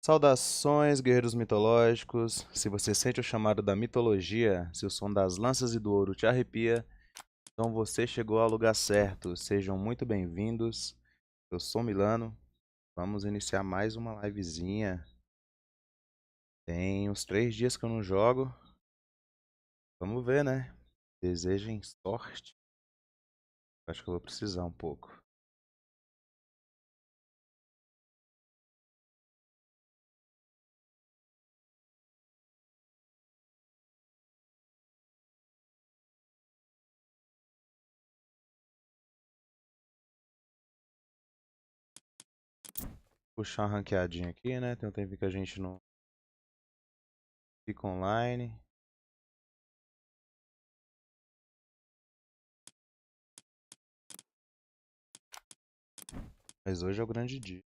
Saudações, guerreiros mitológicos. Se você sente o chamado da mitologia, se o som das lanças e do ouro te arrepia, então você chegou ao lugar certo. Sejam muito bem-vindos. Eu sou Milano. Vamos iniciar mais uma livezinha. Tem uns 3 dias que eu não jogo. Vamos ver, né? Desejem sorte. Acho que eu vou precisar um pouco. Puxar uma ranqueadinha aqui, né? Tem um tempo que a gente não fica online. Mas hoje é o grande dia.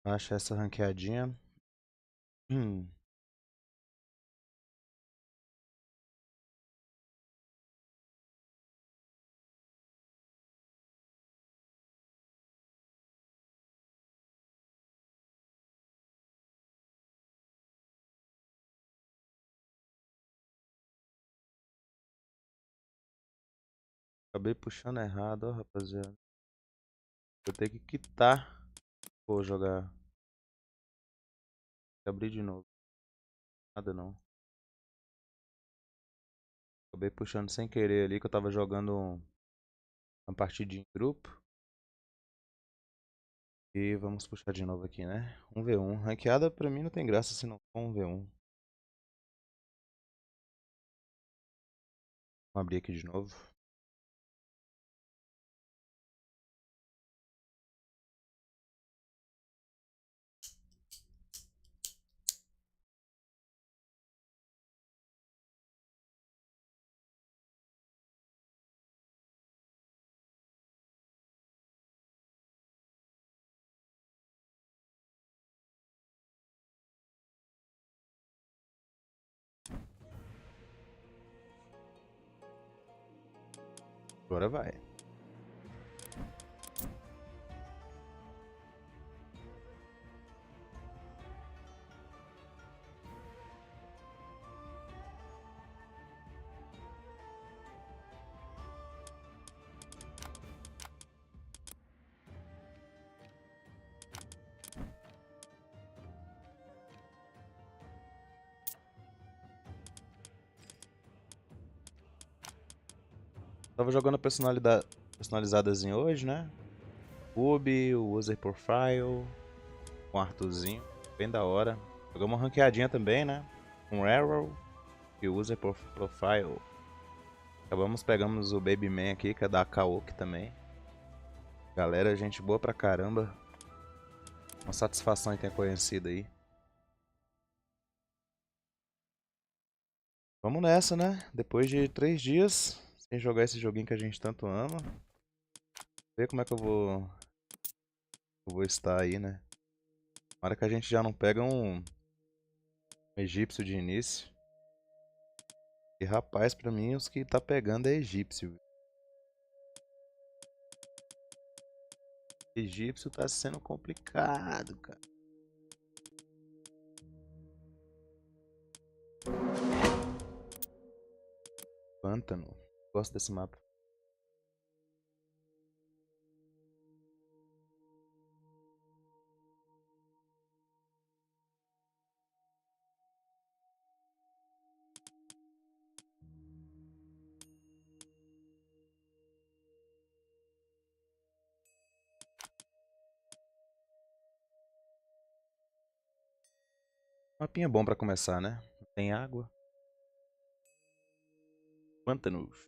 Acha essa ranqueadinha. Hum. Acabei puxando errado, ó, rapaziada. Vou ter que quitar. Vou jogar. Abrir de novo. Nada não. Acabei puxando sem querer ali que eu tava jogando uma partidinha em grupo. E vamos puxar de novo aqui, né? 1v1. Ranqueada pra mim não tem graça se não for 1v1. Vamos abrir aqui de novo. Agora vai. Tava jogando personalizadas em hoje, né? Cube, o User Profile, com Arthurzinho. Bem da hora. Jogamos uma ranqueadinha também, né? Com Arrow e o User Profile. Pegamos o Baby Man aqui, que é da Kaoki também. Galera, gente boa pra caramba. Uma satisfação em ter conhecido aí. Vamos nessa, né? Depois de 3 dias sem jogar esse joguinho que a gente tanto ama. Ver como é que eu vou estar aí, né? Tomara que a gente já não pega um egípcio de início. E rapaz, pra mim os que tá pegando é egípcio. Egípcio tá sendo complicado, cara. Pântano. Gosto desse mapa. Mapinha bom pra começar, né? Tem água. Pântanos.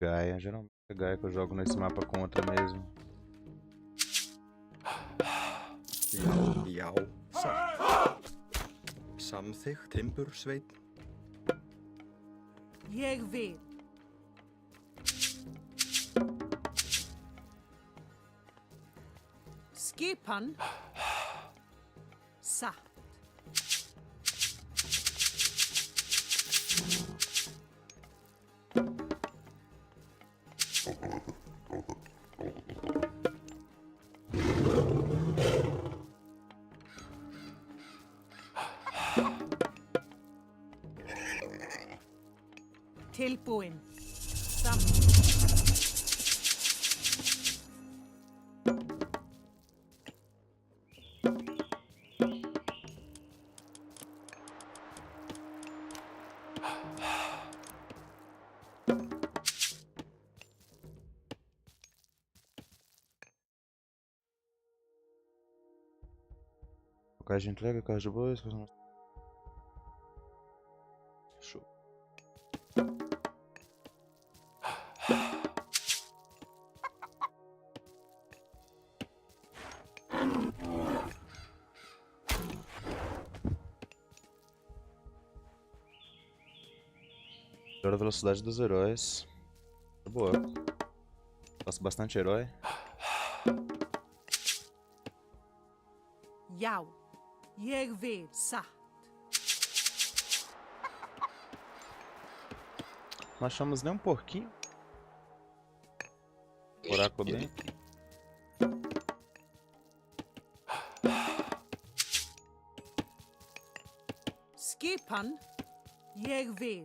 Gaia. Geralmente é Gaia que eu jogo nesse mapa contra mesmo. Já, samþykk timbursveinn. Ég vil. Skipan. Satt. Tilbúin. Samt. Local de entrega, carro de bois. Show. Melhora a velocidade dos heróis. Boa. Faço bastante herói. Já. Ég vil. Satt. Não achamos nem um porquinho. Oráculo bem. Skipan. Ég vil.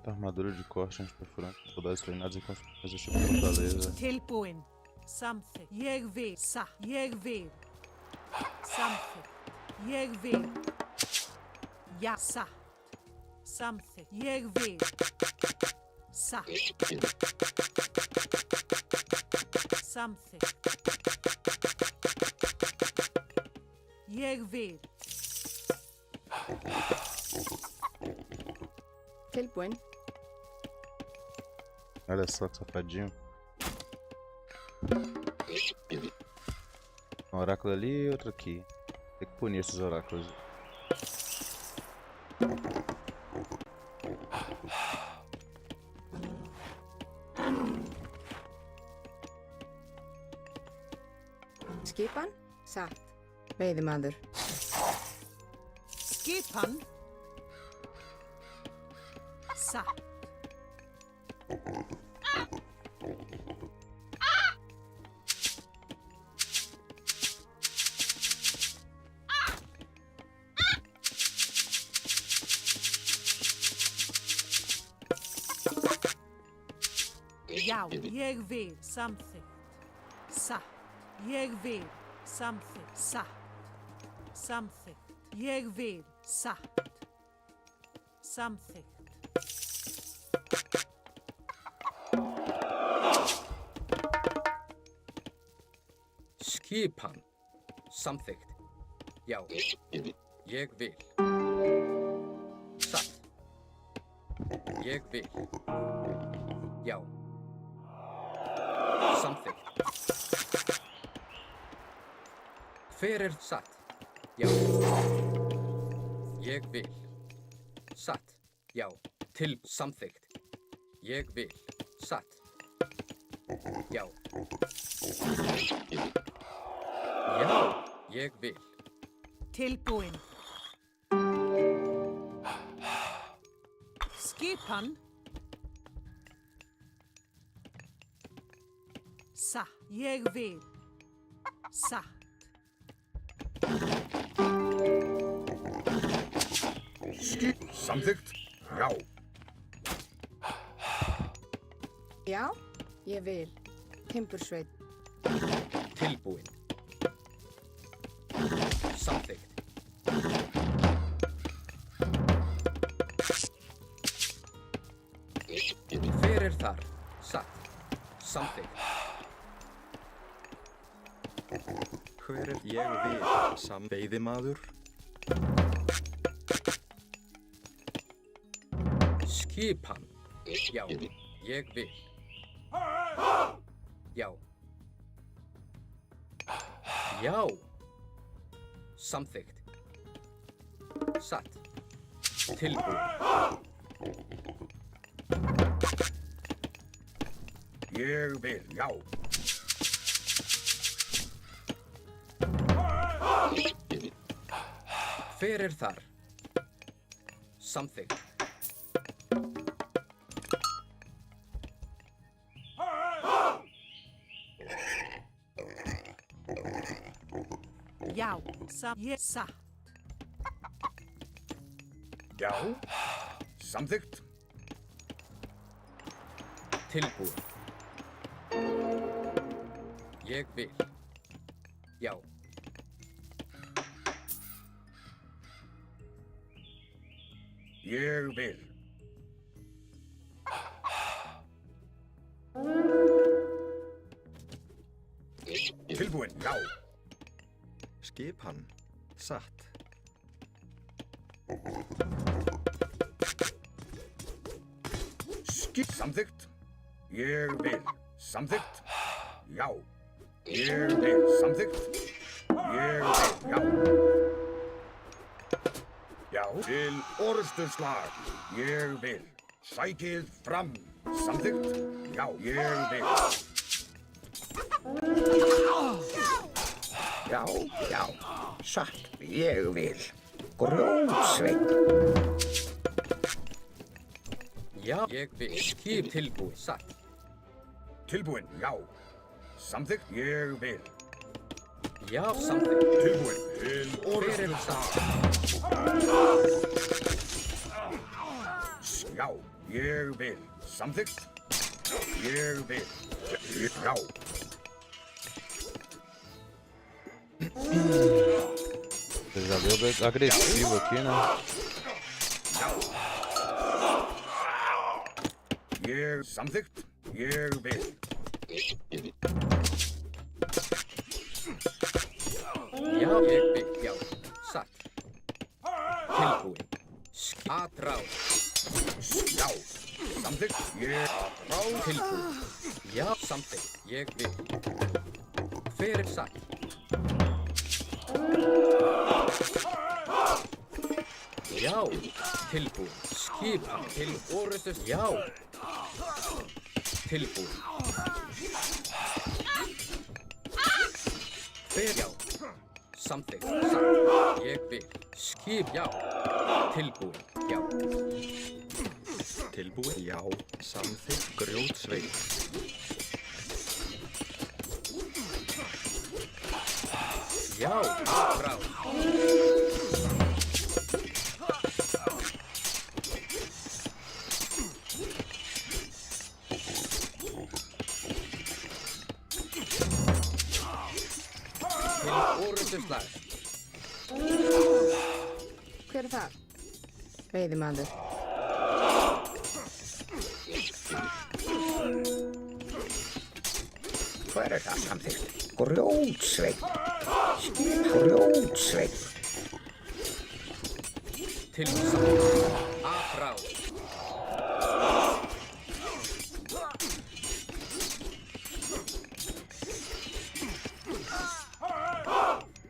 Armadura de corte antiperfurante, soldados treinados em construções deste tipo de fortaleza. Tilbúin. Samþykkt. Ég vil. Satt. Ég vil. Samþykkt. Ég vil. Já. Satt. Samþykkt. Ég vil. Satt. Samþykkt. Ég vil. Tilbúin. Olha só que safadinho. Um oráculo ali e outro aqui. Tem que punir esses oráculos. Skipan. Satt. Veiðimaður. Skipan. Satt. Já, ég vil. Samþykkt. Satt. Ég vil. Samþykkt. Satt. Samþykkt. Ég vil. Satt. Samþykkt. Skipan. Samþykkt. Já. Ég vil. Satt. Ég vil. Já. Samþykkt. Hver satt? Já. Ég vil. Satt. Já. Til samþykkt. Ég vil. Satt. Já. Já. Ég vil. Tilbúin. Skipan. Satt. Ég vil. Satt. Samþykkt? Já. Já. Ég vil. Timbursveit. Tilbúin. Samþykkt. Hver þar? Satt. Samþykkt. Hver ég vil? Veiðimaður. Skipan. Já. Ég vil. Já. Já. Samþykkt. Satt. Tilbúin. Ég vil, já. Hver er þar? Samþykkt. Já, satt. Já. Samþykkt. Tilbúin. Ég vil. Já. Ég vil. Tilbúin, já. Skipan. Satt. Samþykkt. Ég vil. Samþykkt. Já. Ég vil. Samþykkt. Ég vil, já. Já. Til orrustuslag. Ég vil. Sækið fram. Samþykkt. Já. Ég vil. Já, já, satt, ég vil. Grjótsveinn. Já, ég vil. Skip tilbúin. Satt. Tilbúin, já. Samþykkt. Ég vil. Já, samþykkt. Tilbúin. Til Hver er þar? Já, ég vil. Samþykkt. Ég vil. Já. Você já veio agressivo aqui, né? Ég samþykkt. Ég vil. Já, ég vil. Já, satt. Tilbúin. Atráð. Já. Samþykkt. Ég Tilbúin. Já, samþykkt. Ég vil. Hver er satt? Já, tilbúin. Skipa til orrustus. Já. Tilbúin. Hver já. Samþykkt. Satt. Ég vil. Skip já. Tilbúin. Já. Tilbúin. Já. Samþykkt. Grjótsveinn. Já. Atráð. Orrustusslag. Hver er þar? Veiðimaður. Hver er það samþykkt? Grjótsveinn. Grjótsveinn. Til samþykkt. Atráð.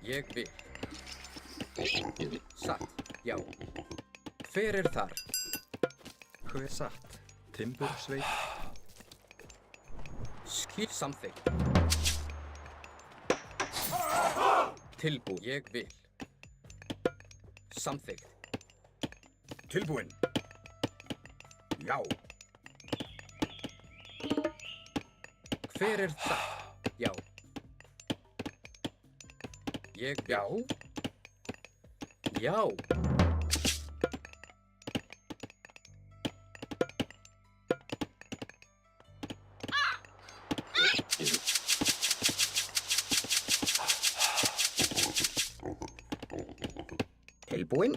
Ég vil. Satt. Já. Hver er þar? Hver satt? Timbursveinn. Skip samþykkt. Tilbúin. Ég vil. Samþykkt. tilbúin. Já. Hver er það? Já. Ég já. Já. Tilbúinn.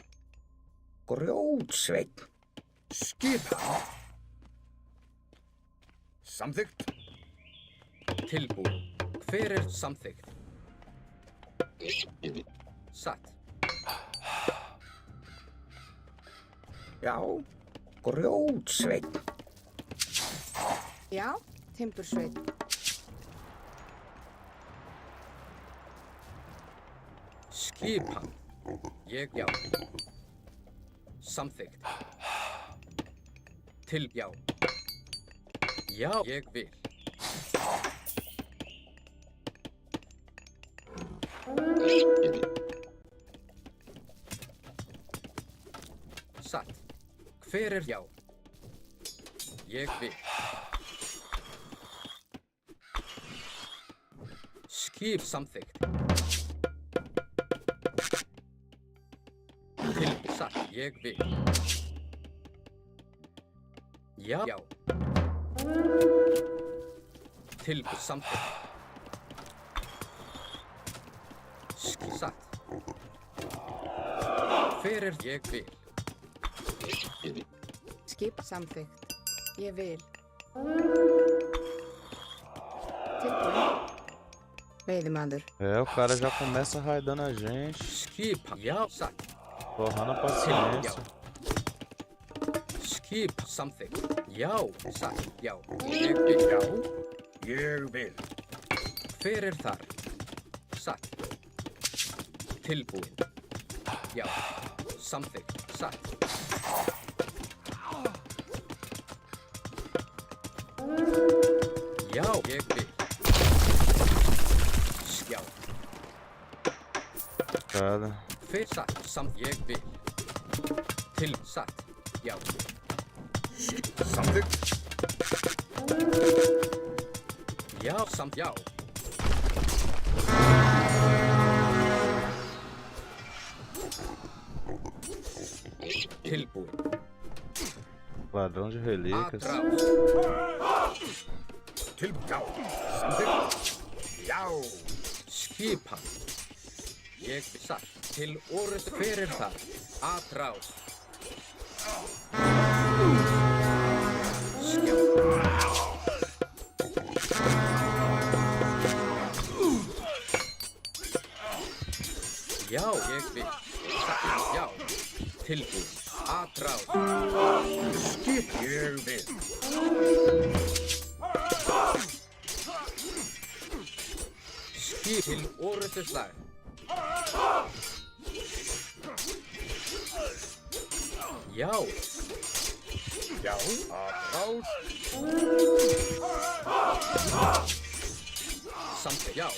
Grjótsveinn. Skipa. Samþykkt. Tilbúin. Hver er samþykkt? Satt. Já, grjótsveinn. Já, timbursveit. Skipan. Ég, já. Samþykkt. Já. Já, ég vil. Satt. Hver já? Ég vil. Skip samþykkt. Satt. Ég vil. Já. Já. Samþykkt. Satt. Hver ég vil. Skip samþykkt. Ég vil. Tilbúin. Veiðimaður. É, o cara já começa raidando a gente, Skipa. Já, satt. torrando a paciência. Skip samþykkt. Já, satt. Já. Ég vil. Já, ég vil. Hver þar? Satt. Tilbúin. Já. Samþykkt. Satt. Já, ég vil. Já. Cara, Hver satt. Ég vil. Satt. Já. Samþykkt. Já, já. Tilbúin. ladrão de relíquias. Atrás. Já, samþykkt. Já, Skipan. Ég satt. Til orðs fyrir þar. Atrás. Já, ég vil. Satt. Já. Tilbúin. Atrás. skip ég vil. Skip til orðuslag. Já. Já, atrás. Samt. Já.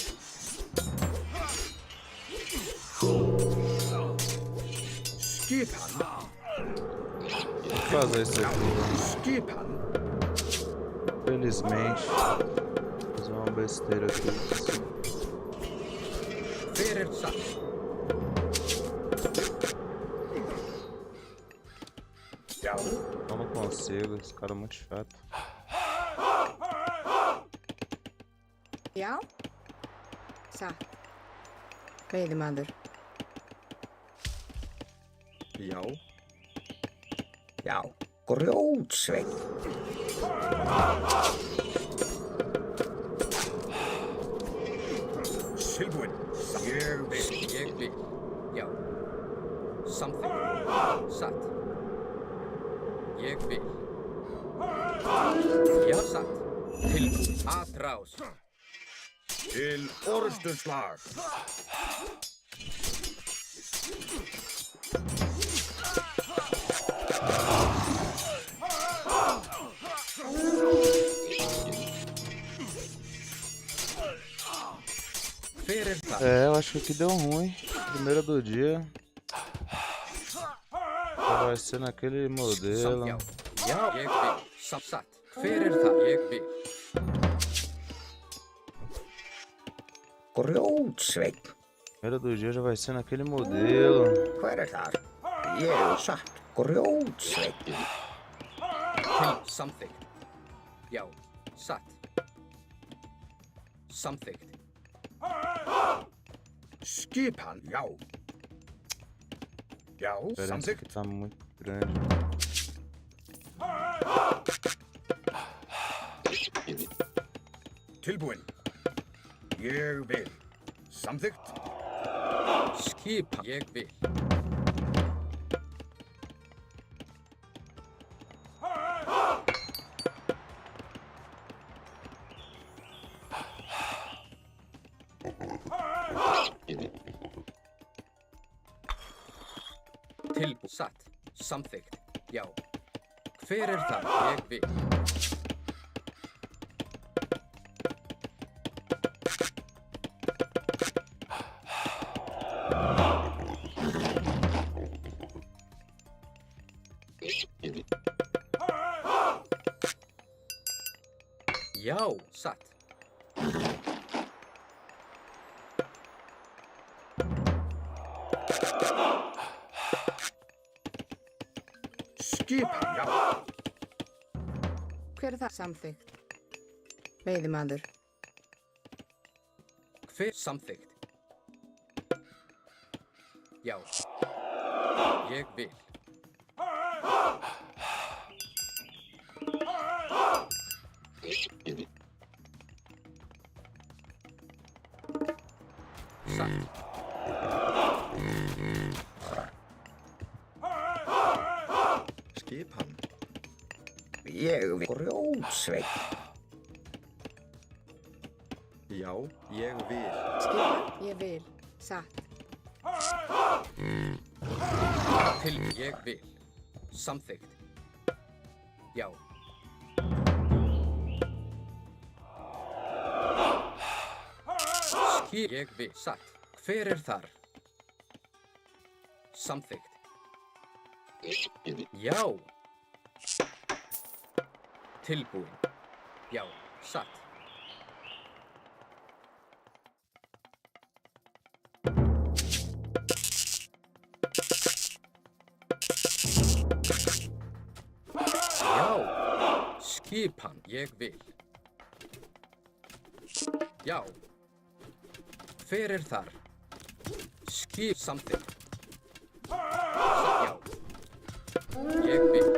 Skipan. Vou fazer isso aqui. Skipan. Felizmente. Fazer uma besteira aqui. Fyrir satt. Já, Eu não consigo, esse cara é muito chato. Já. Satt. Veiðimaður. Já. Já, grjótsveit. tilbúin. Ég vil. Ég vil. Já. Something. Satt. Ég vil. Já, satt. Tilbúin. Atrás. Til orðstunslag. Fyrir það. É, eu acho que aqui deu ruim. Primeira do dia. Vai ser naquele modelo. Já. Já, ég vil. Satt. Fyrir það. Ég vil. Grjótsveit. Primeira do dia já vai ser naquele modelo. Hver þar? Ég satt. Grjótsveit. Til samþykkt. Já. Satt. Samþykkt. Skipan. Já. Já, A diferença samþykkt. aqui tá muito grande. Tilbúin. Ég vil. Samþykkt. Skipan. Ég vil. Satt. Samþykkt. Já. Hver er það? Ég vil. Já, satt. Skipan, já. Hver er það? Samþykkt. Veiðimaður. Hver samþykkt? Já. Ég vil. Satt. Skipan. Ég vil grjótsveit. Já, ég vil. Skipan. Ég vil. Satt. Ég vil. Samþykkt. Já. Ég vil. Satt. Hver er þar? Samþykkt. Já. Tilbúin. Já. Satt. Já. Skipan. Ég vil. Já. Hver er þar? Skip samþykkt. Já. Ég vil.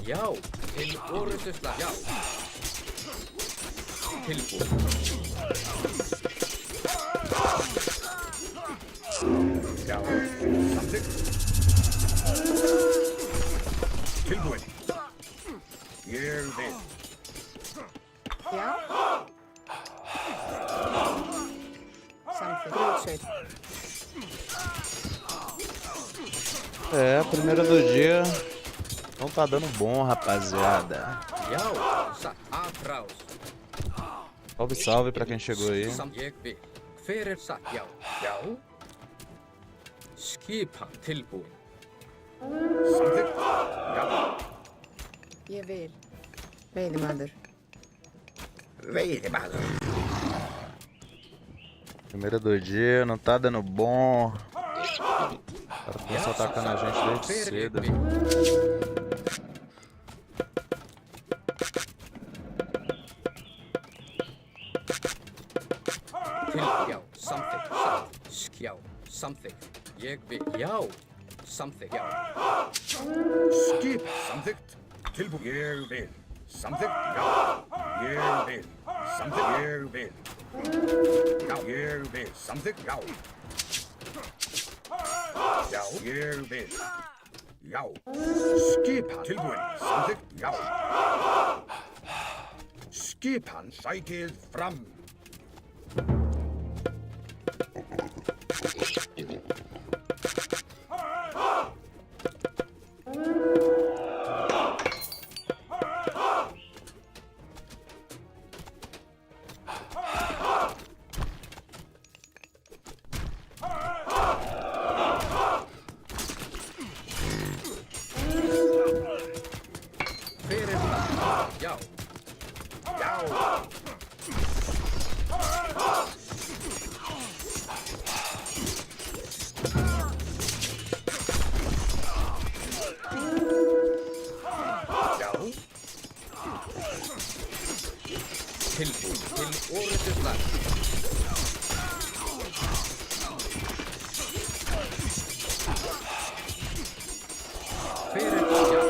Já. Til orrustusla. Já. Tilbúin. Já. Samþykkt. Tilbúin. Ég vil. Já. Samþykkt. Grjótsveit. É, primeira do dia. Não tá dando bom, rapaziada. Já. Satt. Atrás. Salve, salve pra quem chegou aí. Ég vil. Hver er satt? Já. Já. Skipan. Tilbúin. Samþykkt. Já. Ég vil. Veiðimaður. Veiðimaður. Primeira do dia, não tá dando bom. O cara começou atacando a gente desde Hver cedo. ég vil. Já. Samþykkt. Satt. Já. Samþykkt. Ég vil. Já. Samþykkt. Já. Skip. Samþykkt. Tilbúin. Ég vil. Samþykkt. Já. Ég vil. Samþykkt. Ég vil. Já. Ég vil. Samþykkt. Já. Já. Ég vil. Já. Skipan. Tilbúin. Samþykkt. Já. Skipan sækið fram. Hver er það? Já. Já. Já. Tilbúin. Til orrustusla. Hver er það? Já.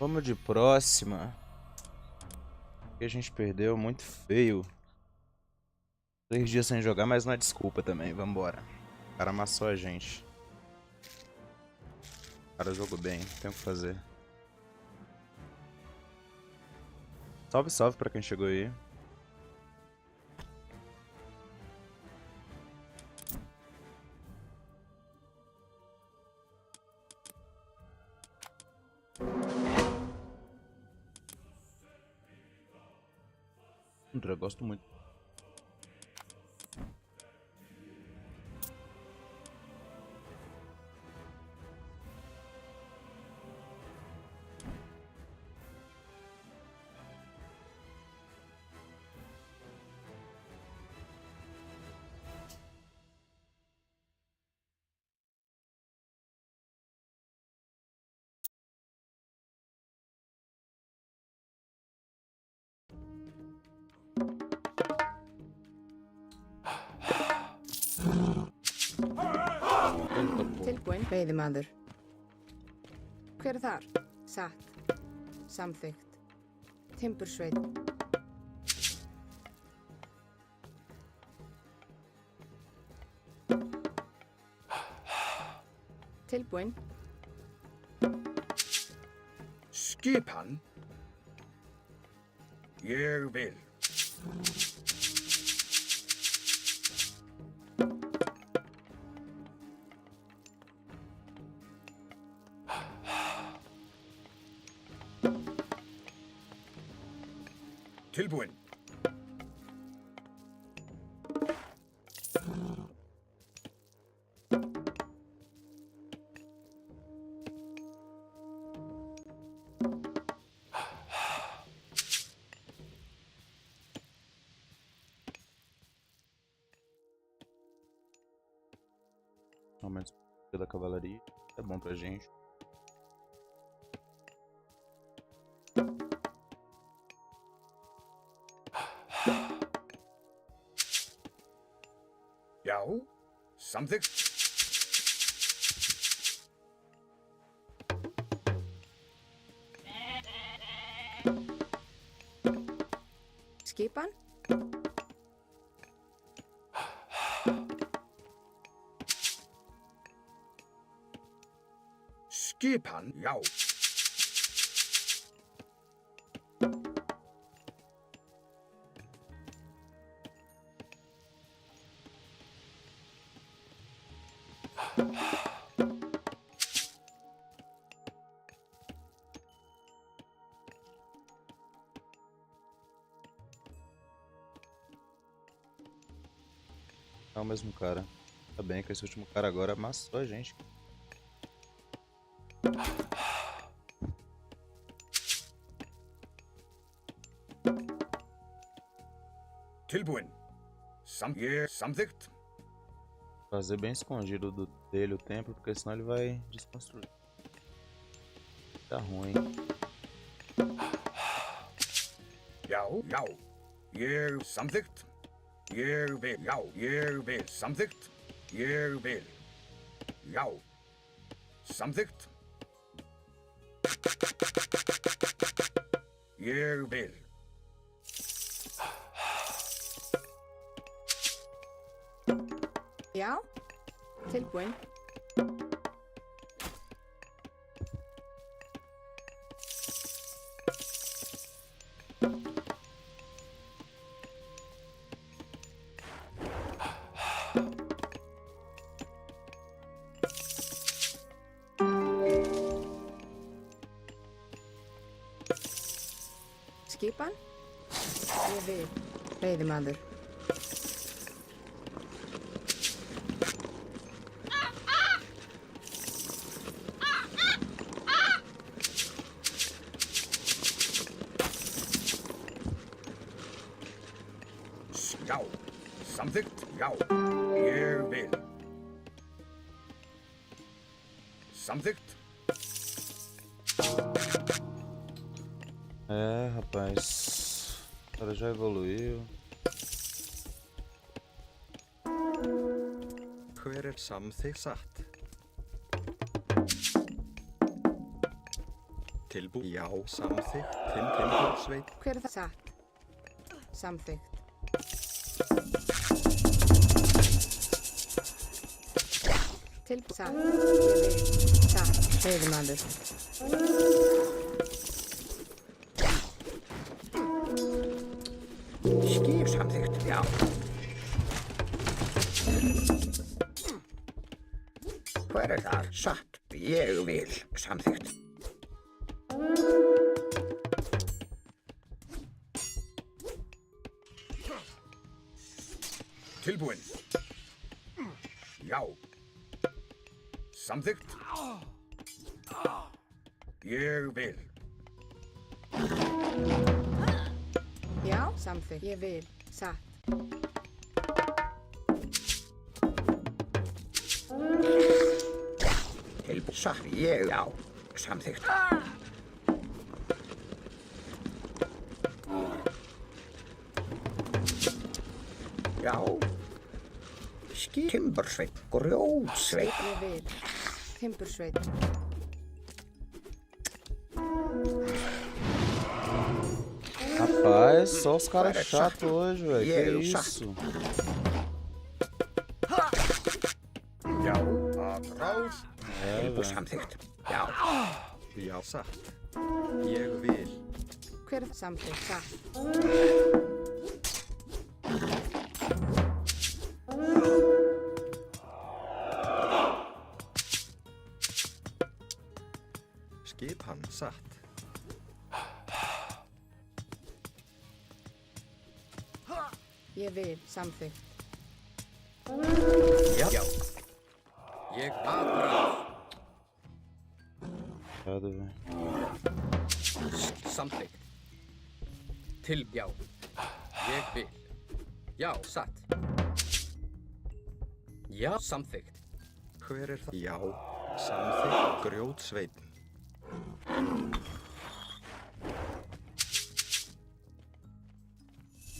Vamos de próxima. Que a gente perdeu muito feio. 3 dias sem jogar, mas não é desculpa também. Vambora. O cara amassou a gente. O cara jogou bem, tem o que fazer. Salve, salve pra quem chegou aí. Tundra, gosto muito. Tilbúin. Veiðimaður. Hver er þar? Satt. Samþykkt. Timbursveit. Tilbúin. Skipan. Ég vil. Tilbúin. Aumento da cavalaria. É bom pra gente. Já, samþykkt. Skipan. Skipan, já. É o mesmo cara. Tá bem que esse último cara agora amassou a gente. Tilbúin. Samþykkt. Fazer bem escondido dele o templo, porque senão ele vai desconstruir. Tá ruim. Já, já. Ég samþykkt. Ég vil. Já, ég vil. Samþykkt. Ég vil. Já. Samþykkt. Ég vil. Já. Tilbúin. Skipan. Ég vil. Veiðimaður. Já. Samþykkt. Já. Ég vil. Samþykkt. É, rapaz. O cara já evoluiu. Hver er samþykkt satt? Tilbú. Já, samþykkt. Timbursveit. Hver er það? Satt. Samþykkt. Tilbúin. Satt. Ég vil. Satt. Veiðimaður. Skip samþykkt, já. Hver er það? Satt. Ég vil. Samþykkt. Tilbúinn. Já. Samþykkt. Ég vil. Já, samþykkt. Ég vil. Satt. Tilbúinn. Satt. Ég, já. Samþykkt. Já. Timbursveit. Grjótsveit. Ég vil. Timbursveit. Rapaz, só os caras Cara, chatos chato. hoje, velho. E Que aí, o isso? Já. Aðráð. É, Tilbúinn. velho. Samþykkt. Já. Já, satt. Ég vil. Hver er samþykkt? Satt. Skipan satt. Ég vil. Samþykkt. Já. Ég aðráð. Chato, velho. Samþykkt. Já. Ég vil. Já, satt. Já, samþykkt. Hver er það? Já, samþykkt. Grjótsveit.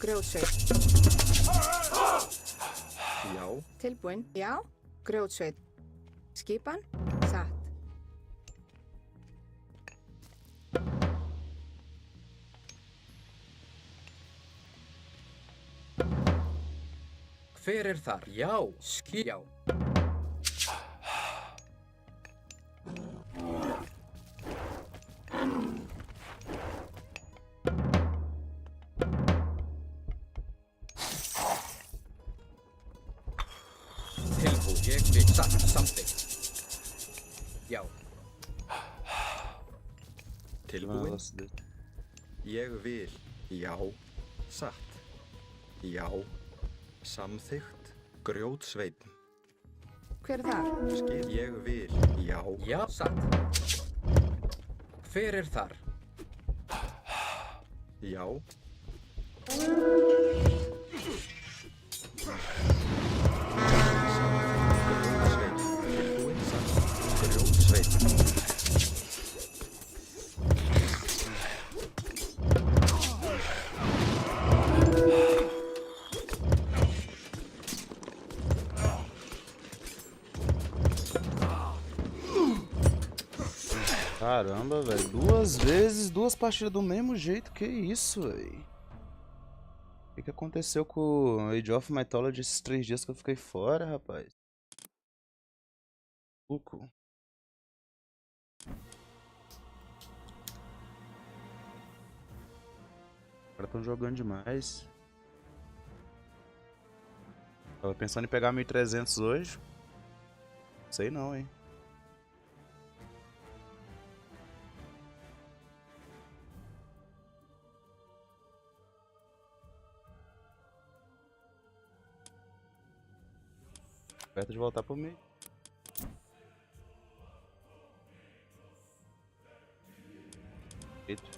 Grjótsveit. Já, Tilbúinn. Já. Grjótsveit. Skipan. Satt. Hver er þar? Já, já. Tilbúið, ég vil. Satt, samþykkt. Já. tilbúin. Negócio desse. Ég vil. Já, satt. Já, samþykkt. Grjótsveit. Hver er það? Skil. Ég vil. Já, Já, satt. Hver er þar? já. Grjótsveit. Tilbúin, satt. Grjótsveit. Caramba, velho. 2 vezes, 2 partidas do mesmo jeito. Que isso, velho? O que aconteceu com o Age of Mythology esses 3 dias que eu fiquei fora, rapaz? Louco. Os caras tão jogando demais. Tava pensando em pegar 1300 hoje. Sei não, hein. Perto de voltar pro meio. Eita.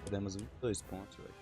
Perdemos 22 pontos, velho.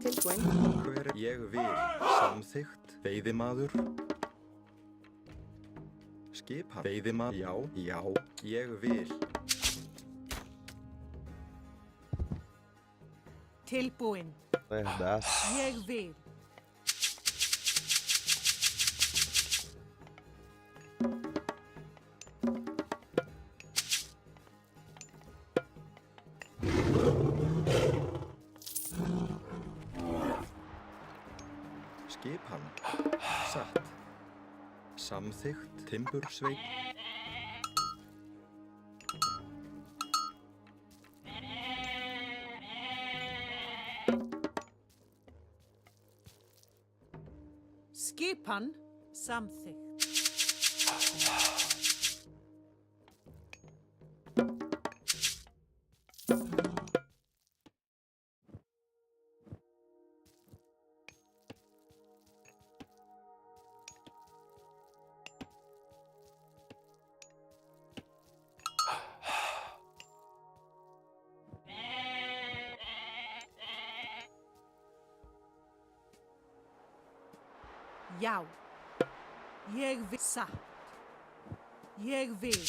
Tilbúinn. Hver er ég vil? Samþykkt. Veiðimaður. Skipa. Veiðimaður. Já, já. Ég vil. Tilbúinn. Perdaço. Ég vil. Skipan. Satt. Samþykkt. Timbursveit. Skipan samþykkt. Já. Ég vil satt. Ég vil.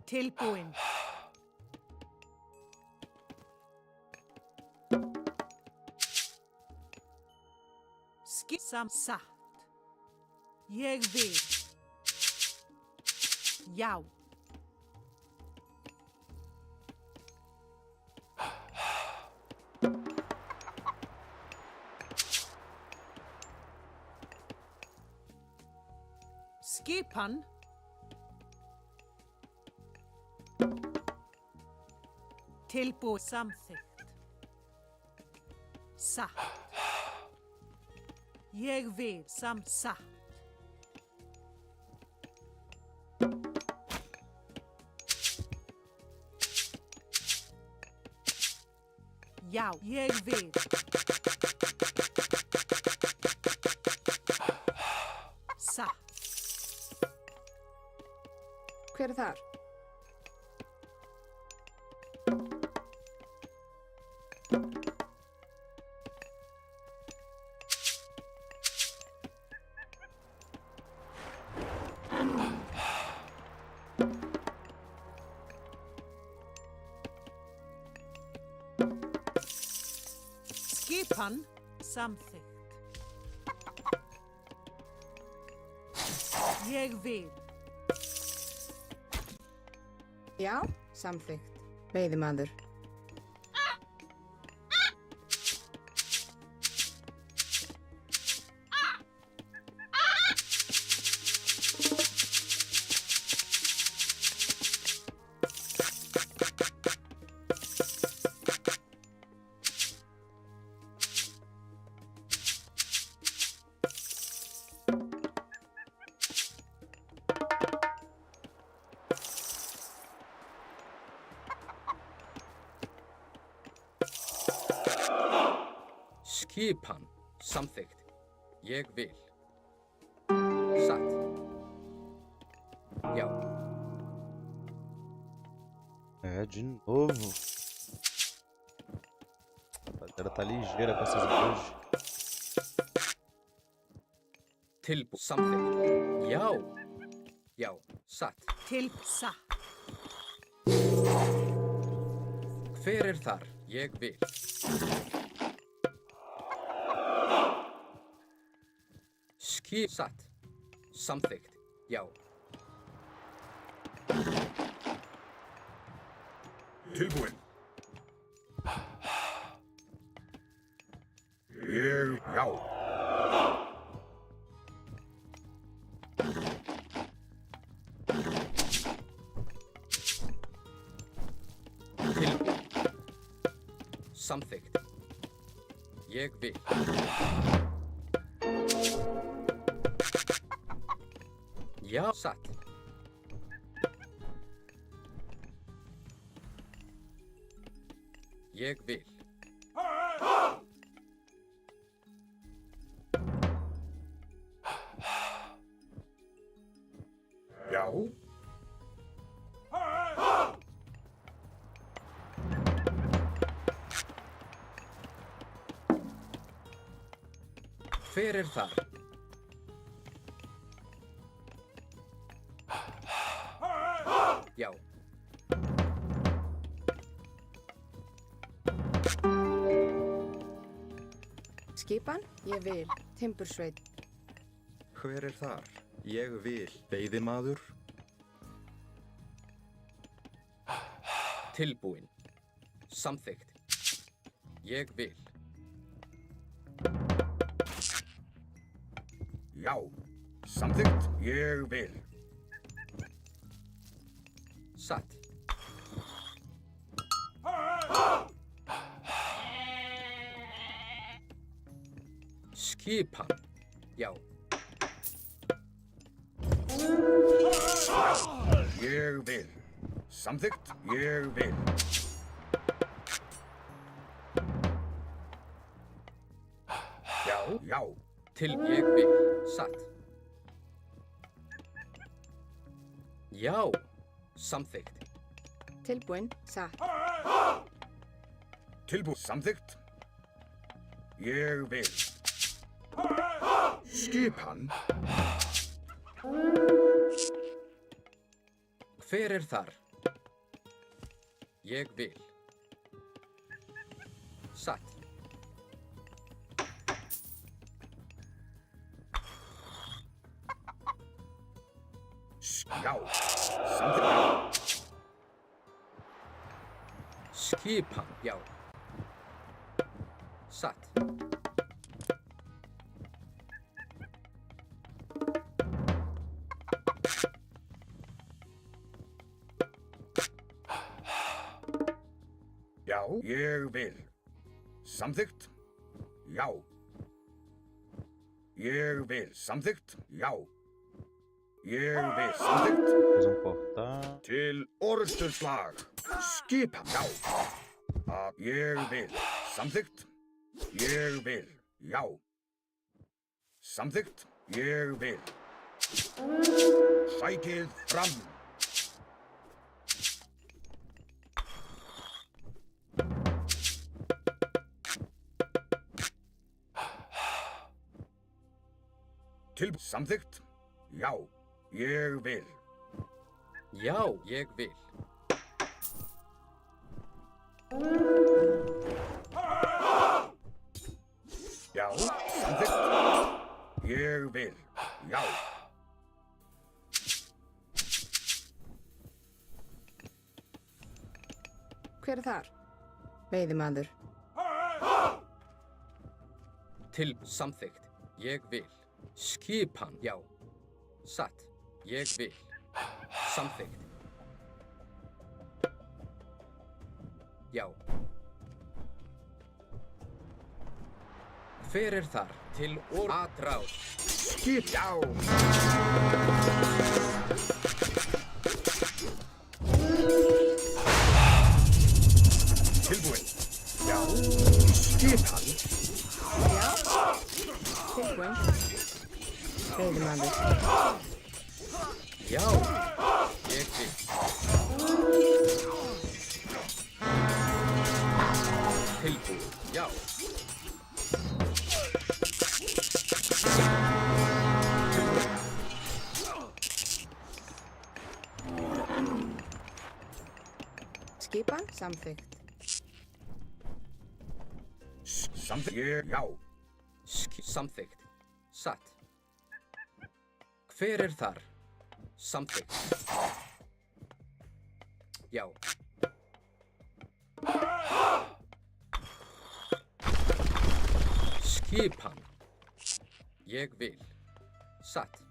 Tilbúin. Satt. Ég vil. Já. Skipan. Tilbúið samþykkt. Satt. Ég vil satt. Já, ég vil. Satt. Hver er þar? Skipan samþykkt. Ég vil. Já, samþykkt. Veiðimaður. Skipan. Samþykkt. Ég vil. Satt. Já. É, de novo. A rapaziada tá ligeira com essas builds. Tilbúið. Samþykkt. Já. Já. Satt. Satt. Hver er þar? Ég vil. Satt. Samþykkt. Já. Tilbúin. Ég, já. Tilbúið. Samþykkt. Ég vil. Já, satt. Ég vil. Já. Hver er þar? Já. Skipan, ég vil. Timbursveit. Hver er þar? Ég vil. Veiðimaður. Tilbúin. Samþykkt. Ég vil. Já. Samþykkt. Ég vil. Satt. Skipan. Já. Ég vil. Samþykkt. Ég vil. Já. Já. Til ég vil. Satt. Já. Samþykkt. Tilbúin, satt. Tilbúið. Samþykkt. Ég vil. Skipan. Hver er þar? Ég vil. Satt. Já. Samþykkt. Skipan. Já. Satt. Já. Ég vil. Samþykkt. Já. Ég vil. Samþykkt. Já. Ég vil. Samþykkt. Fez portal. Til orrustuslag. Skipan. Já. Ég vil. Samþykkt. Ég vil. Já. Samþykkt. Ég vil. Sækið fram. Til samþykkt. Já. Ég vil. Já. Ég vil. Já. Samþykkt. Ég vil. Já. Hver er þar? Veiðimaður. Til samþykkt. Ég vil. Skipan. Já. Satt. Ég vil. Samþykkt. Já. Hver er þar? Til atráð. Skip. Já. Tilbúin. Já. Skipan. Já. Tilbúin. Veiðimaður. Já. Ég vil. Tilbúin. Já. Skipan, samþykkt. Samþykkt. Já. Samþykkt. Satt. Hver er þar? Samþykkt. Já. Skipan. Ég vil. Satt.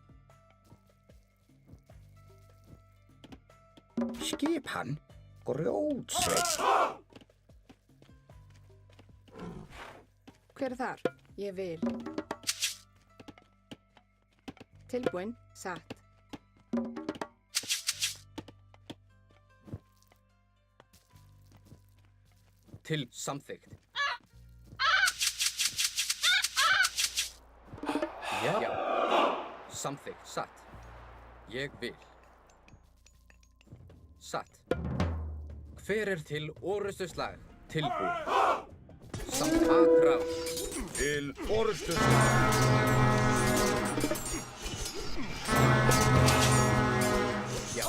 Skipan. Grjótsveit. Hver er þar? Ég vil. Tilbúin, satt. Til samþykkt. Já. Já. Samþykkt. Satt. Ég vil. Satt. Hver er til orrustuslag? Tilbúin. Samt atráð. Til orrustuslag. Já.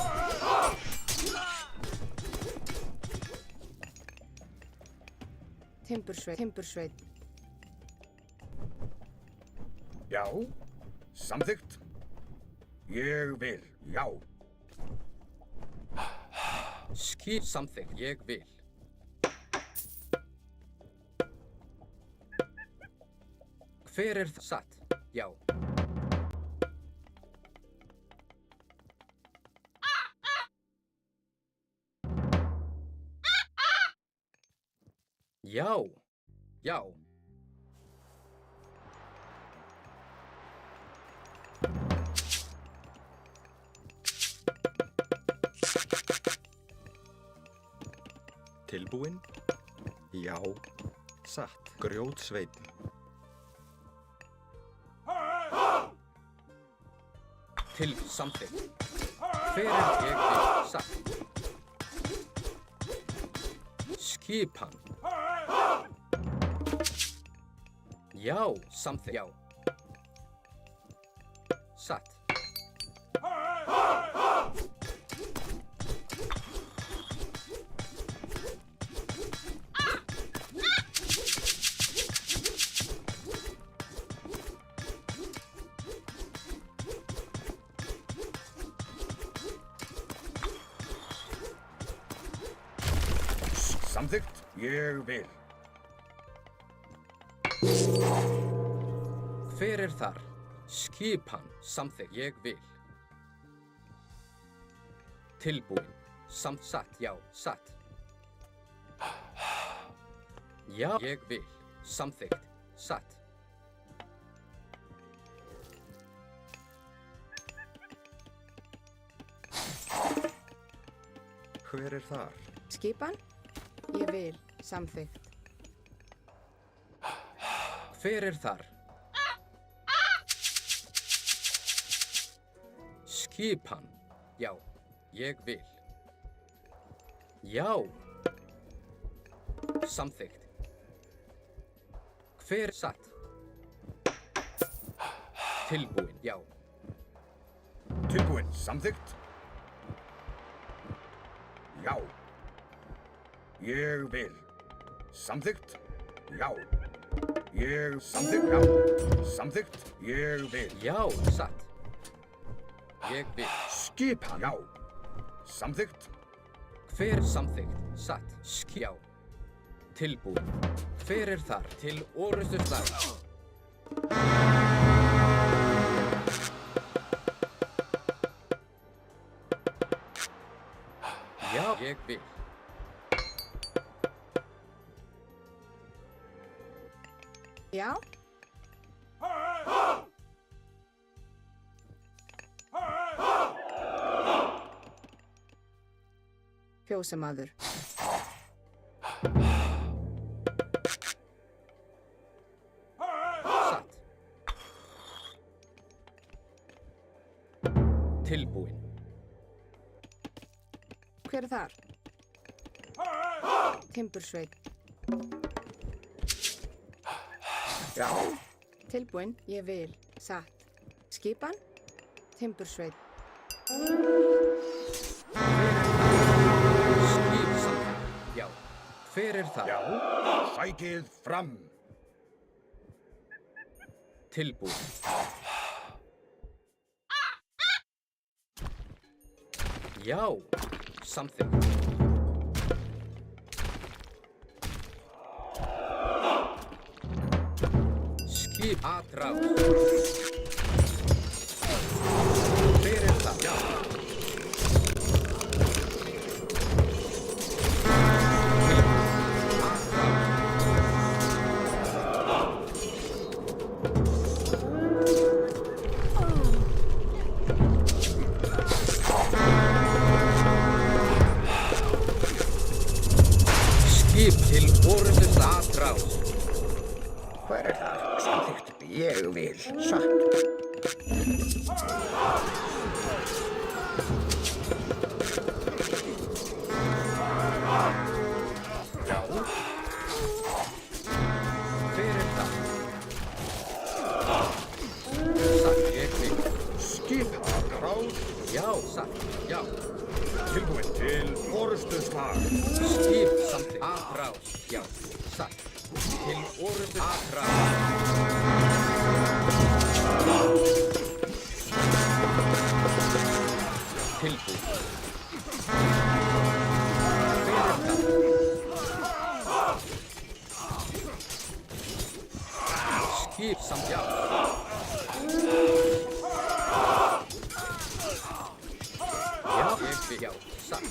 Timbursveit. Timbursveit. Já. Samþykkt. Ég vil. Já. Skip samþykkt. Ég vil. Hver er það? Satt. Já. Já. Já. Tilbúin? Já. Satt. Grjótsveinn. Til samþykkt. Hver er ég vil? Satt. Skipan. Já. Samþykkt. Já. Satt. Samþykkt. Ég vil. Hver er þar? Skipan. Samþykkt. Ég vil. Tilbúin. Satt. Já. Satt. Já. Ég vil. Samþykkt. Satt. Hver er þar? Skipan? Ég vil. Samþykkt. Hver er þar? Skipan. Já. Ég vil. Já. Samþykkt. Hver satt? Tilbúin. Já. Tilbúin. Samþykkt. Já. Ég vil. Samþykkt. Já. Ég samþykkt. Já. Samþykkt. Ég vil. Já. Satt. Ég vil. Skipan. Já. Samþykkt. Hver samþykkt? Satt. Já. Tilbúin. Hver er þar? Til orrustu slag. Já. Ég vil. Já. Fjósamaður. Satt. Tilbúin. Hver er þar? Timbursveit. Já. Tilbúin. Ég vil. Satt. Skipan? Timbursveit. Skip samþykkt. Já. Hver er þar? Já. Sækið fram. Tilbúin. Já. Samþykkt. Skip atrás. Hver er það? Já. Skip til orrustu atrás. Hver er það? Samþykkt. Ég vil. Satt. Já. Hver er það? Satt. Ég vil. Skipan. Ráð. Já. Satt. Já. Tilbúin til orrustu slag. Skip samþykkt. Atrás. Já. Satt. Til orrustu atrás. Tilbúið. Hver er það? Skip samt já. Já, ég vil já. Satt.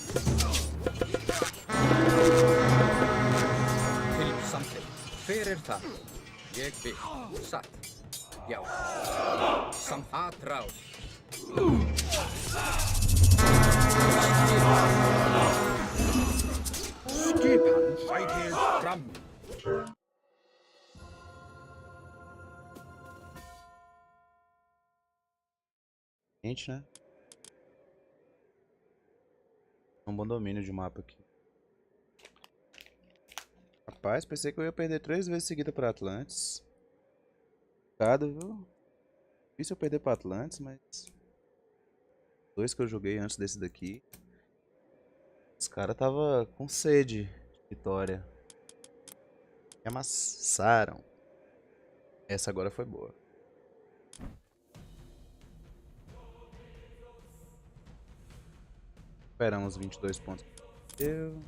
Til samþykkt. Hver er það? Ég vil. Satt. Já. Samt atrás. Skipan sækið fram. Gente, né? Um bom domínio de mapa aqui. Rapaz, pensei que eu ia perder 3 vezes seguida para Atlantis. Complicado, viu? Difícil eu perder para Atlantis, mas... 2 que eu joguei antes desse daqui. Os caras tava com sede de vitória. Me amassaram. Essa agora foi boa. Esperamos 22 pontos. Eu...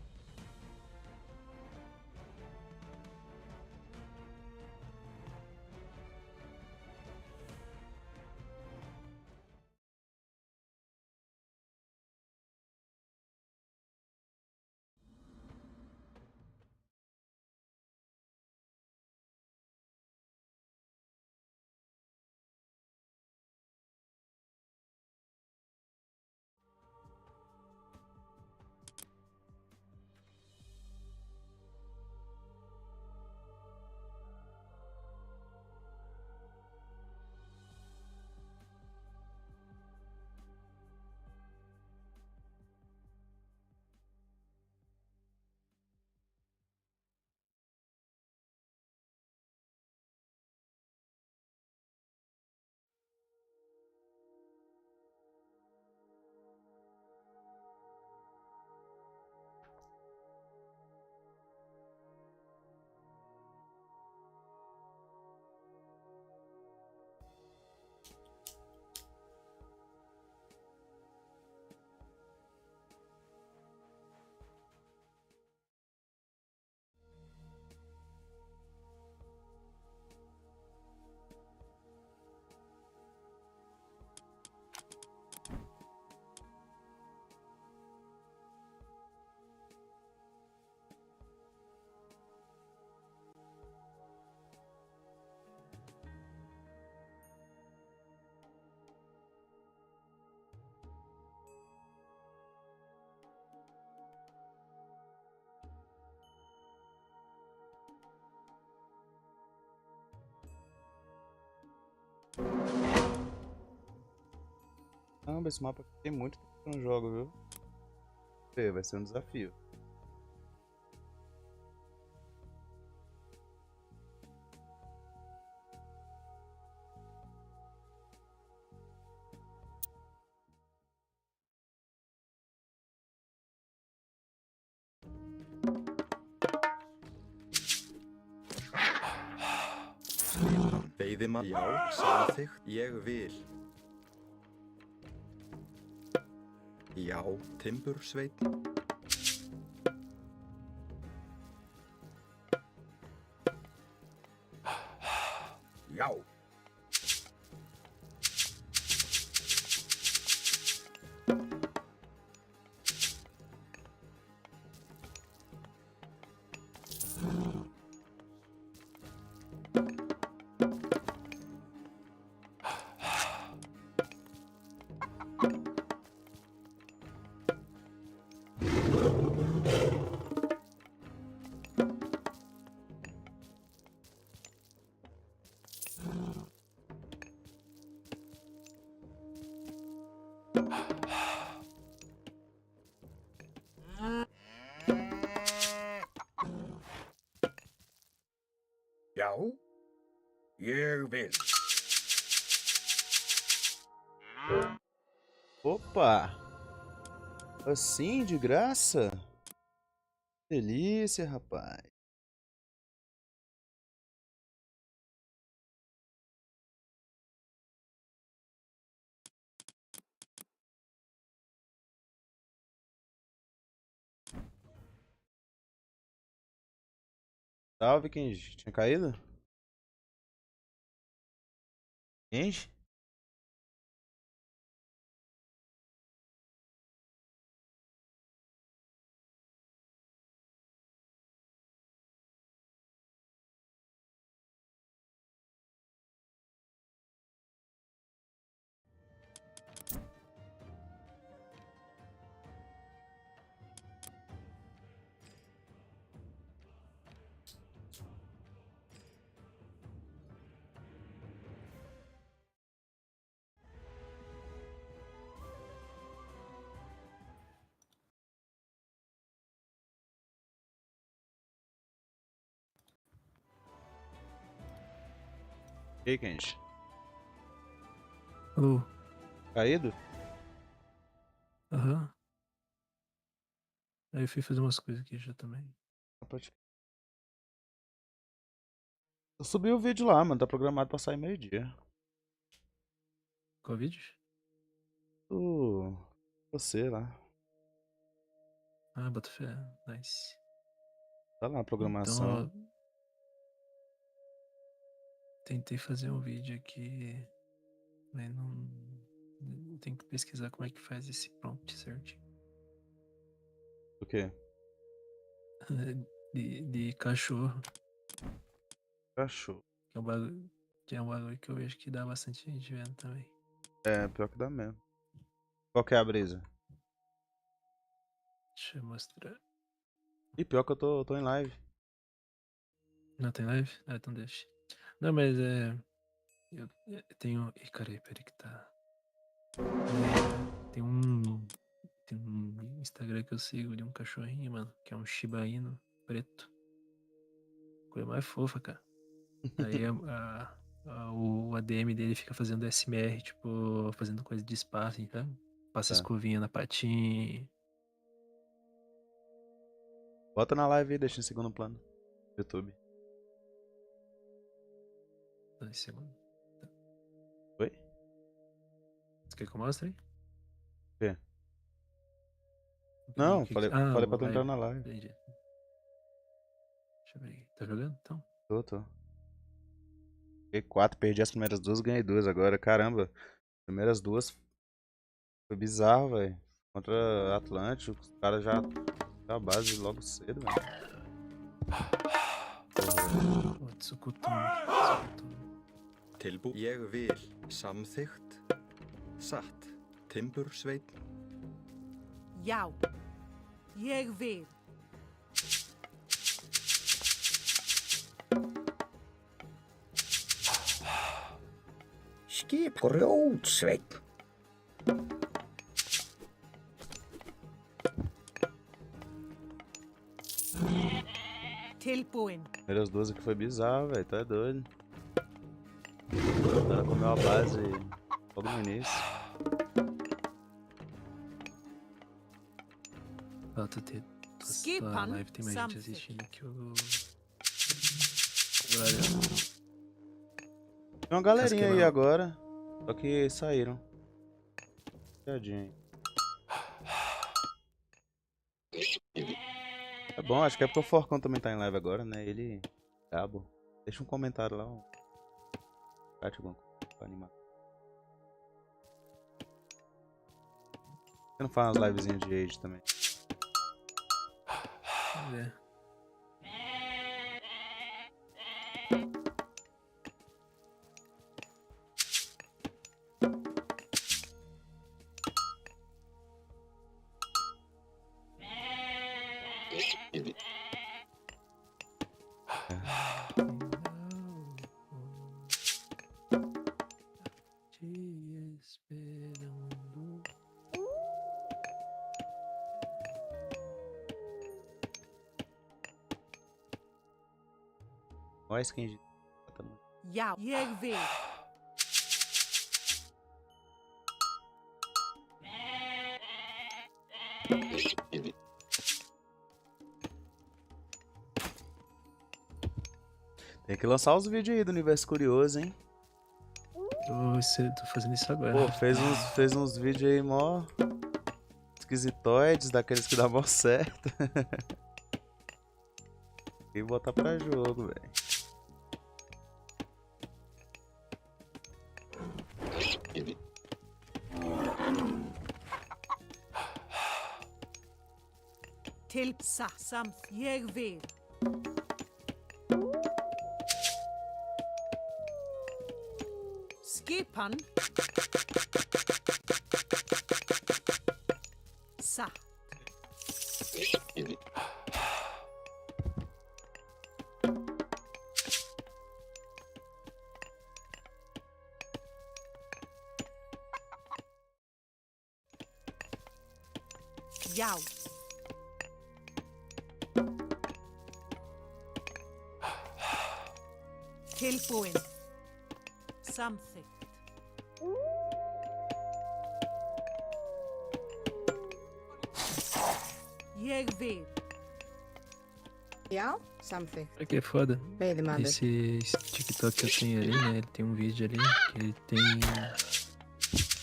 Caramba, esse mapa aqui tem muito tempo que eu não jogo, viu? Vai ser um desafio. Veiðimann, já, samþykkt, ég vil. Já, timbursveit. Já. Já, ég vil. Opa! Assim, de graça? Delícia, rapaz. Salve, Kenji. Tinha caído? Kenji? E aí, Kenji? Alô? Caído? Aham. Aí eu fui fazer umas coisas aqui já também. Eu subi o vídeo lá, mano. Tá programado pra sair meio-dia. Qual vídeo? Você lá. Ah, boto fé. Nice. Tá lá a Então, programação. ó, tentei fazer um vídeo aqui, mas não tem que pesquisar como é que faz esse prompt certinho. O quê? De cachorro, Cachorro. que é um bagulho que eu vejo que dá bastante gente vendo também. É, pior que dá mesmo. Qual que é a brisa? Deixa eu mostrar. E pior que eu tô em live. Não tem live? Ah, então deixa. Não, mas eu tenho. Ih, peraí que tá. Tem um Instagram que eu sigo de um cachorrinho, mano, que é um Shiba Inu preto. Coisa mais fofa, cara. Aí o ADM dele fica fazendo SMR, tipo, fazendo coisa de espaço, então passa Tá. escovinha na patinha. Bota na live e deixa em segundo plano. YouTube. 2 segundos. Oi? Você quer que eu mostre aí? quê? Não, falei pra o tu entrar live. na live. Entendi. Deixa eu ver aqui. Tá jogando? Então. Tô. Peguei 4, perdi as primeiras duas, ganhei 2 agora. Caramba. Primeiras duas foi bizarro, velho. Contra Atlântico, os caras já a base logo cedo, velho. Ó, Tsukutome. Tilbúið. Ég vil. Samþykkt. Satt. Timbursveinn. Já. Ég vil. Skip grjótsveinn. Tilbúin. Primeiras duas aqui foi bizarro, velho. Tu é doido. O cara comeu a base logo no início. Ó, Skipan tua live tem mais gente something. assistindo que o. Tem uma galerinha aí Casquemal. agora. Só que saíram. Tadinho. É bom, acho que é porque o Forcão também tá em live agora, né? Ele. Cabo. Deixa um comentário lá. Chat alguma coisa pra animar. Você não faz umas livezinhas de Age também? É. Te esperando. Olha a skin de. Já. Jeg vil. Tem que lançar os vídeos aí do Universo Curioso, hein? Tô fazendo isso agora. Pô, fez uns vídeos aí mó esquisitoides, daqueles que dá mó certo. E botar pra jogo, velho. Til samt ég vil. Skipan. Satt. Já. Tilbúin. Samþykkt. Ég vil. Já, samþykkt. Olha que é foda. Veiðimaður. Esse TikTok que eu tenho ali, né? Ele tem um vídeo ali que ele tem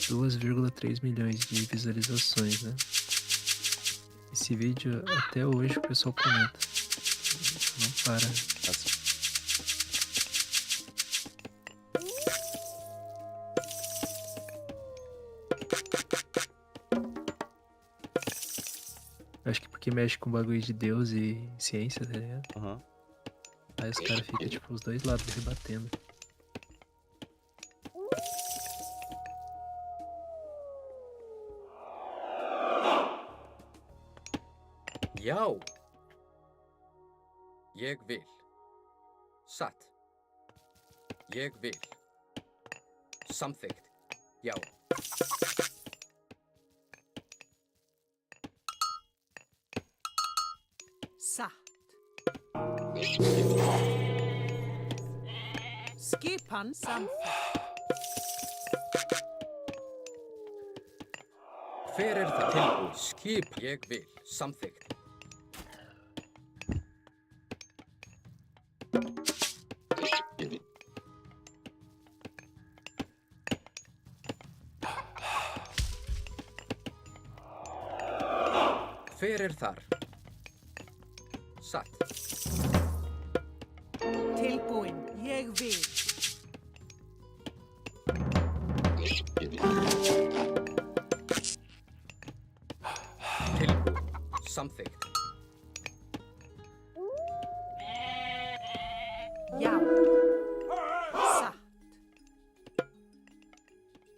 2,3 milhões de visualizações, né? Esse vídeo até hoje o pessoal comenta. Não para. Assim. Acho que porque mexe com bagulho de Deus e ciência, tá ligado? Aham. Aí os caras ficam, tipo, os dois lados rebatendo. Já. Ég vil. Satt. Ég vil. Samþykkt. Já. Satt. Skipan samþykkt. Hver er það? Tilbúið. Skip. Ég vil. Samþykkt. Hver er þar? Satt. Tilbúin. Ég vil. Tilbúið. Samþykkt. Já. Satt.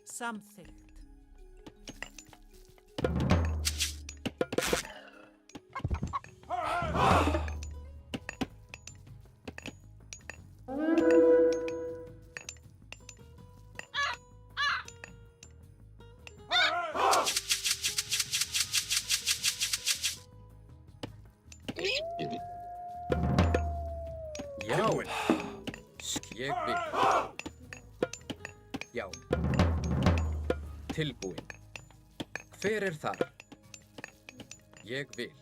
Samþykkt. Já. Tilbúin. Ég vil. Já. Tilbúin. Hver er þar? Ég vil.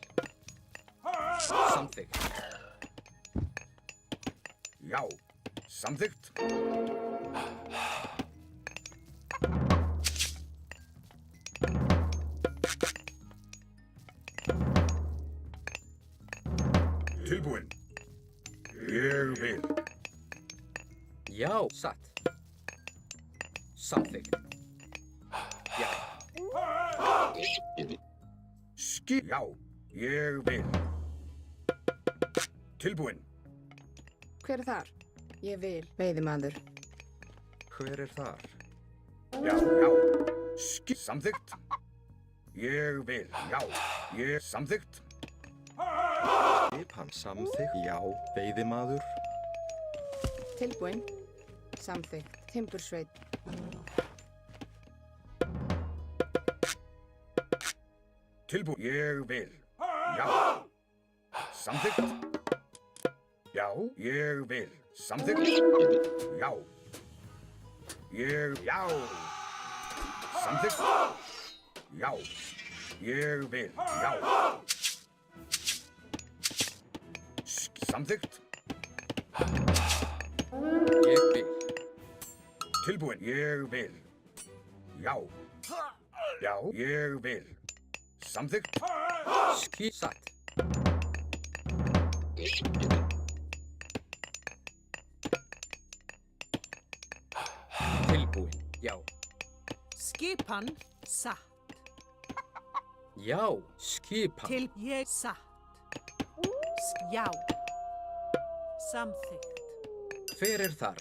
Samþykkt. Já. Samþykkt. Tilbúin. Ég vil. Já. Satt. Samþykkt. Já. Já. Ég vil. Tilbúin. Hver er þar? Ég vil. Veiðimaður. Hver er þar? Já. Samþykkt. Ég vil. Já. Ég samþykkt. Skipan samþykkt. Já. Veiðimaður. Tilbúin. Samþykkt. Timbursveit. Tilbúin. Ég vil. Já. Samþykkt. Já. Ég vil. Samþykkt. Já. Já. Samþykkt. Já. Ég vil. Já. Samþykkt. Ég vil. Tilbúin. Ég vil. Já. Já. Ég vil. Samþykkt. Satt. Já. Skipan satt. Já. Skipan. Til ég satt. Já. Samþykkt. Hver er þar?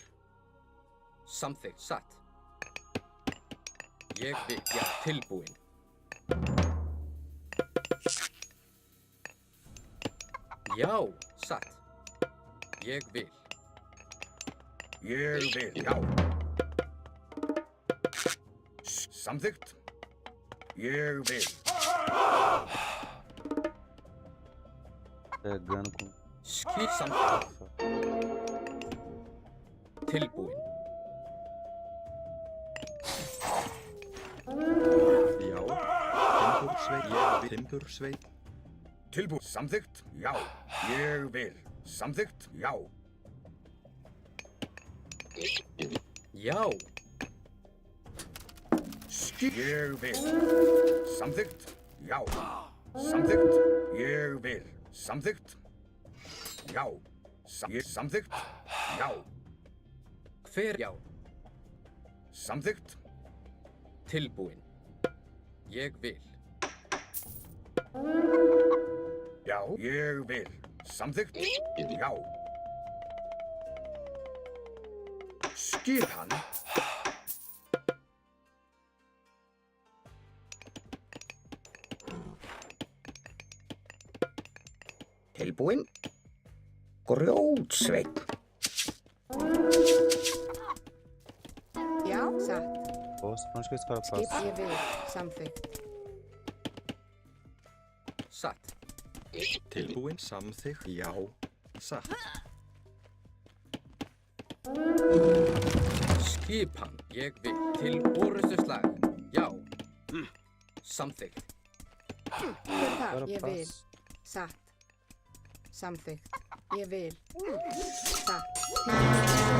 Samþykkt. Satt. Ég vil. Já. Tilbúin. Já. Satt. Ég vil. Ég vil, já. Samþykkt. Ég vil. Pegando com... Samþykkt. Tilbúin. Já. Timbursveit. Tilbúið. Samþykkt, já. Ég vil. Samþykkt, já. Já. Ég vil. Samþykkt, já. Samþykkt, ég vil. Samþykkt, já. Samþykkt, já. Hver? Já. Samþykkt, Tilbúin. Ég vil. já. Ég vil. Samþykkt, já. Skipan. Tilbúin. Grjótsveinn. Já, satt. Posso, pra onde que esse cara Skip, passa? ég vil. Samþykkt. Satt. Tilbúin. Samþykkt. Já. Satt. Skipan. Ég vil. Til orustuslag. Já. Samþykkt. Hver er þar? Agora Ég vil. passa. Satt. Samþykkt. Ég vil. Satt.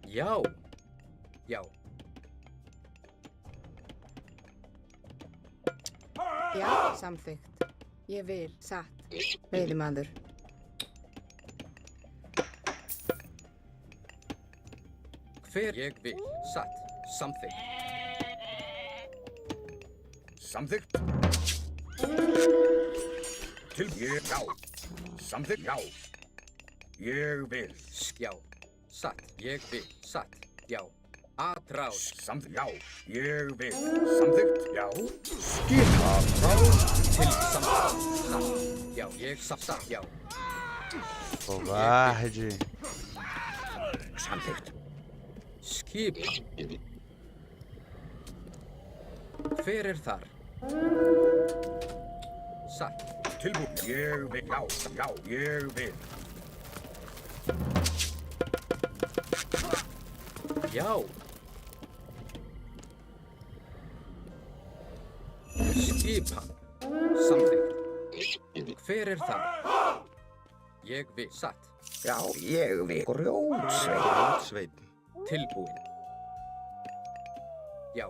Já. Já. Já, samþykkt. Ég vil. Satt. Veiðimaður. Hver? Ég vil. Satt. Samþykkt. Samþykkt. Ég, já. Samþykkt, já. Ég vil. Já. Satt. Ég vil. Satt. Já. Atrás. Samþykkt, já. Ég vil. Samþykkt, já. Skipan. Til samþykkt. Satt. Já. Ég satt. Já. Covarde. Samþykkt. Skipan. Hver er þar? Satt. Tilbúin. Ég vil, já. Já, ég vil. Já. Skipan. Samþykkt. Hver er þar? Ég vil. Satt. Já, ég vil. Grjótsveinn. Grjótsveinn. Tilbúin. Já.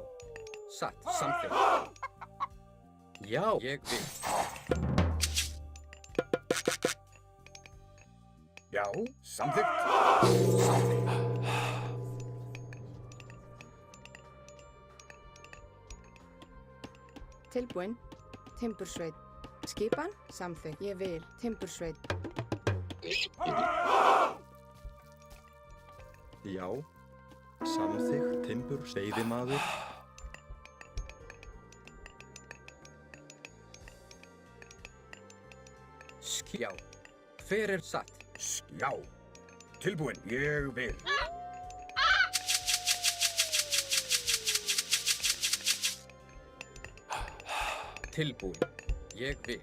Satt. Samþykkt. Já. Ég vil. Já. Samþykkt. Samþykkt. Tilbúin. Timbursveit. Skipan. Samþykkt. Ég vil. Timbursveit. Já. Samþykkt. Timbur. Veiðimaður. Já. Hver er satt? Já. Tilbúin. Ég vil. Tilbúin. Ég vil.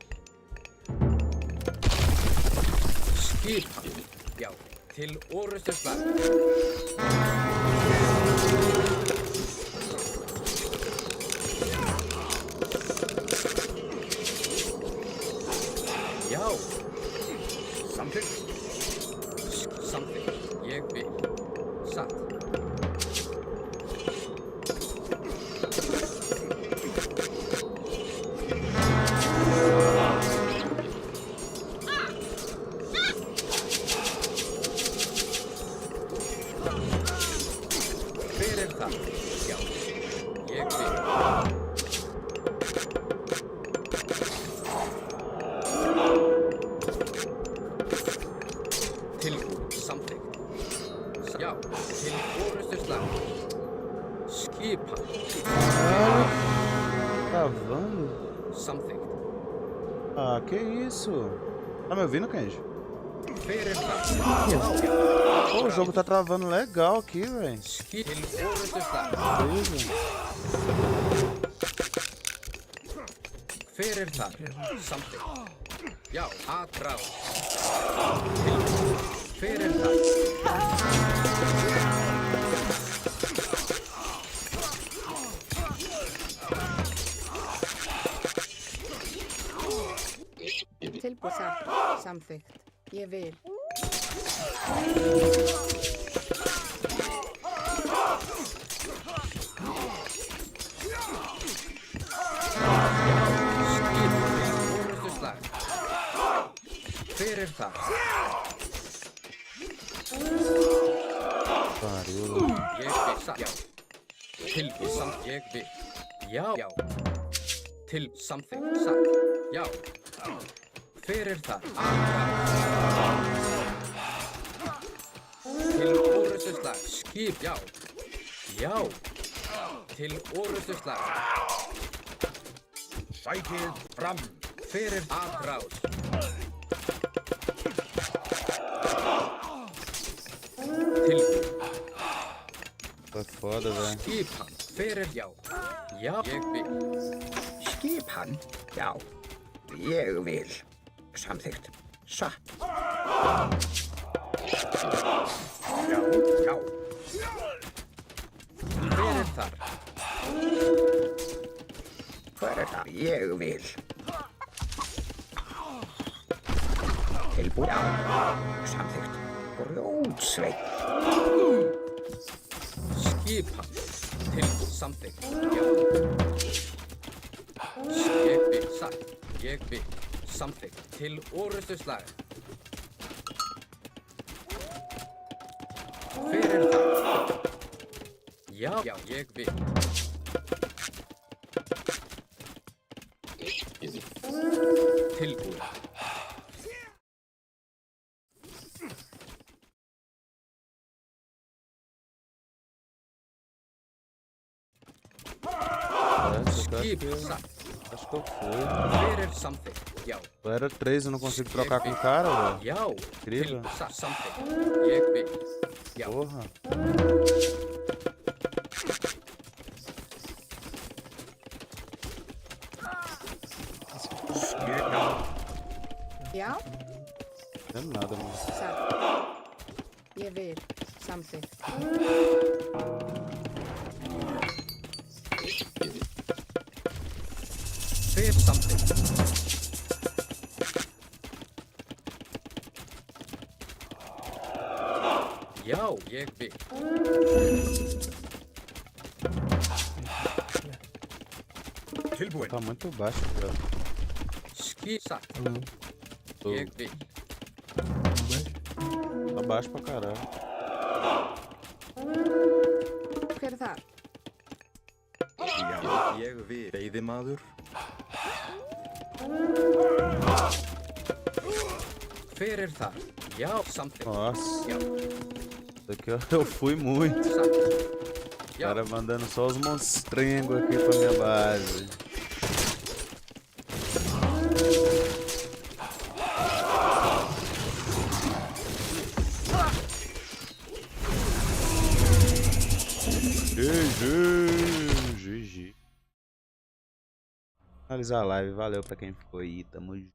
Skipan. Já. Til orustuslag. Já. Samþykkt. Samþykkt. Ég vil. Satt. Something. Ah, que isso? Tá me ouvindo, Kenji? Fyrir þar. Pô, o jogo tá travando legal aqui, velho. Skip til orustu slag. Fyrir þar. Something. Já, atrás. Fyrir þar. Tilbúið satt. Samþykkt. Ég vil. Skip til orustu slag. Fyrir þar. Pariu. Ég vil satt. Já. Tilbúið samt. Ég vil. Já. Já. Til something. Satt. Já. Fyrir þar. Til orustu slag. Skip. Já. Já. Til orustu slag. Sækið fram. Fyrir atrás. Tilbúið. Tá foda, velho. Skip hann. Fyrir já. Já. Ég vil. Skip hann. Já. Ég vil. Samþykkt. Satt. Já, já. Fyrir þar. Hver er það? Ég vil. Tilbúið. Já. Samþykkt. Grjótsveit. Skip hann. Tilbúið samþykkt. Já. Ég vil. Satt. Ég vil. Samþykkt. Til orustu slag. Fyrir þar. Já. Já. Ég vil. Tilbúið. Skip satt. Acho que eu fui. Fyrir samþykkt. Já. Eu era 3, eu não consigo trocar com o cara, velho. Já. Incrível. Til satt. Samþykkt. Ég vil. Já. Porra. Já. Não é nada, mano. Satt. Ég vil. Samþykkt. Fyrir samþykkt. Já, ég vil. Tilbúin. Tá muito baixo, velho. Skip satt. Tô- Ég vil. Tá baixo pra caralho. Hver er þar? Já, ég vil. Veiðimaður. Fyrir þar. Já, samþykkt. Nossa, Já, isso aqui eu fui muito. satt. O Já, cara mandando só os monstrengos aqui pra minha base. GG. Finalizar a live. Valeu pra quem ficou aí. Tamo junto.